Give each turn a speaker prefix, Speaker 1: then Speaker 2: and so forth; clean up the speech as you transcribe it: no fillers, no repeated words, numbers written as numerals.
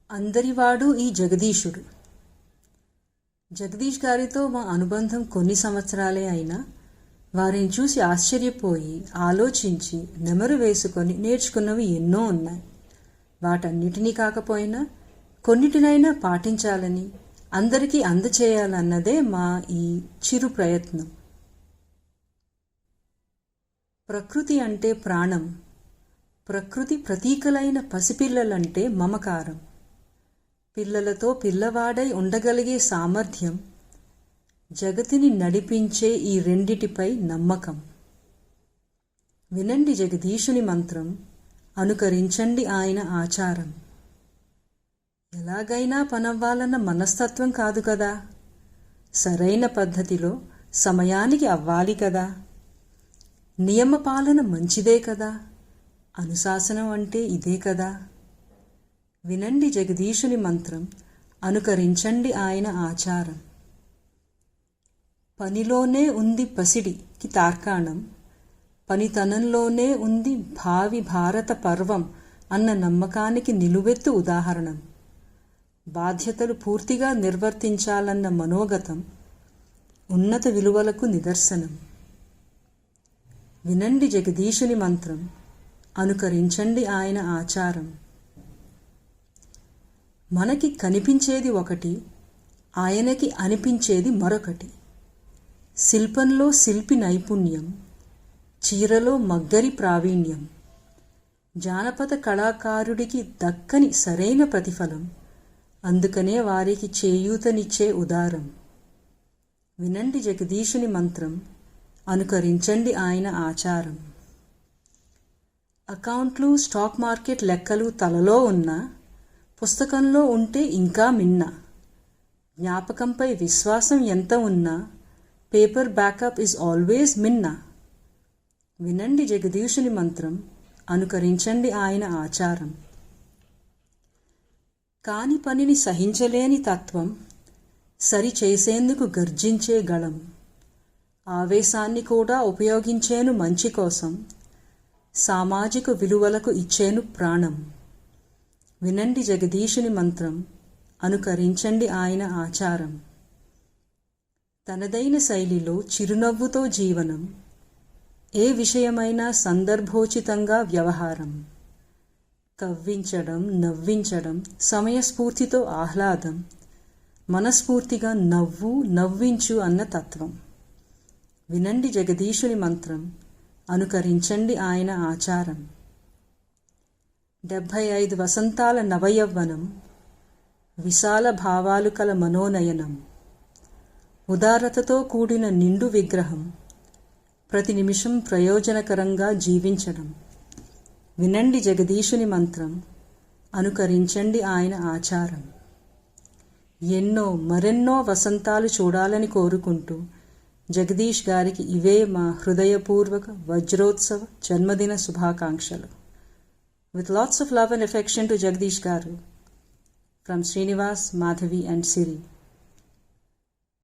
Speaker 1: అందరివాడు ఈ జగదీశుడు. జగదీష్ గారితో మా అనుబంధం కొన్ని సంవత్సరాలే అయినా వారిని చూసి ఆశ్చర్యపోయి ఆలోచించి నెమరు వేసుకొని నేర్చుకున్నవి ఎన్నో ఉన్నాయి. వాటన్నిటినీ కాకపోయినా కొన్నిటినైనా పాటించాలని, అందరికీ అందచేయాలన్నదే మా ఈ చిరు ప్రయత్నం. ప్రకృతి అంటే ప్రాణం, ప్రకృతి ప్రతీకలైన పసిపిల్లలంటే మమకారం, పిల్లలతో పిల్లవాడై ఉండగలిగే సామర్థ్యం, జగతిని నడిపించే ఈ రెండిటిపై నమ్మకం. వినండి జగదీశుని మంత్రం, అనుకరించండి ఆయన ఆచారం. ఎలాగైనా పనవ్వాలన్న మనస్తత్వం కాదు కదా, సరైన పద్ధతిలో సమయానికి అవ్వాలి కదా, నియమపాలన మంచిదే కదా, అనుశాసనం అంటే ఇదే కదా. వినండి జగదీశుని మంత్రం, అనుకరించండి ఆయన ఆచారం. పనిలోనే ఉంది పసిడికి తార్కాణం, పనితనంలోనే ఉంది భావి భారత పర్వం అన్న నమ్మకానికి నిలువెత్తు ఉదాహరణం. బాధ్యతలు పూర్తిగా నిర్వర్తించాలన్న మనోగతం ఉన్నత విలువలకు నిదర్శనం. వినండి జగదీశుని మంత్రం, అనుకరించండి ఆయన ఆచారం. మనకి కనిపించేది ఒకటి, ఆయనకి అనిపించేది మరొకటి. శిల్పంలో శిల్పి నైపుణ్యం, చీరలో మగ్గరి ప్రావీణ్యం, జానపద కళాకారుడికి దక్కని సరైన ప్రతిఫలం, అందుకనే వారికి చేయూతనిచ్చే ఉదారం. వినండి జగదీశుని మంత్రం, అనుకరించండి ఆయన ఆచారం. అకౌంట్లు, స్టాక్ మార్కెట్ లెక్కలు తలలో ఉన్నా, పుస్తకంలో ఉంటే ఇంకా మిన్న. జ్ఞాపకంపై విశ్వాసం ఎంత ఉన్నా, పేపర్ బ్యాకప్ ఈజ్ ఆల్వేస్ మిన్న. వినండి జగదీశుని మంత్రం, అనుకరించండి ఆయన ఆచారం. కాని పనిని సహించలేని తత్వం, సరి చేసేందుకు గర్జించే గళం, ఆవేశాన్ని కూడా ఉపయోగించేను మంచి కోసం, సామాజిక విలువలకు ఇచ్చేను ప్రాణం. వినండి జగదీశుని మంత్రం, అనుకరించండి ఆయన ఆచారం. తనదైన శైలిలో చిరునవ్వుతో జీవనం, ఏ విషయమైనా సందర్భోచితంగా వ్యవహారం, కవ్వించడం, నవ్వించడం, సమయస్ఫూర్తితో ఆహ్లాదం, మనస్ఫూర్తిగా నవ్వు, నవ్వించు అన్న తత్వం. వినండి జగదీశుని మంత్రం, అనుకరించండి ఆయన ఆచారం. 75 వసంతాల నవయవ్వనం, విశాల భావాలు కల మనోనయనం, ఉదారతతో కూడిన నిండు విగ్రహం, ప్రతి నిమిషం ప్రయోజనకరంగా జీవించడం. వినండి జగదీశుని మంత్రం, అనుకరించండి ఆయన ఆచారం. ఎన్నో మరెన్నో వసంతాలు చూడాలని కోరుకుంటూ జగదీష్ గారికి ఇవే మా హృదయపూర్వక వజ్రోత్సవ జన్మదిన శుభాకాంక్షలు. With lots of love and affection to Jagdish Garu, from Srinivas, Madhavi and Siri.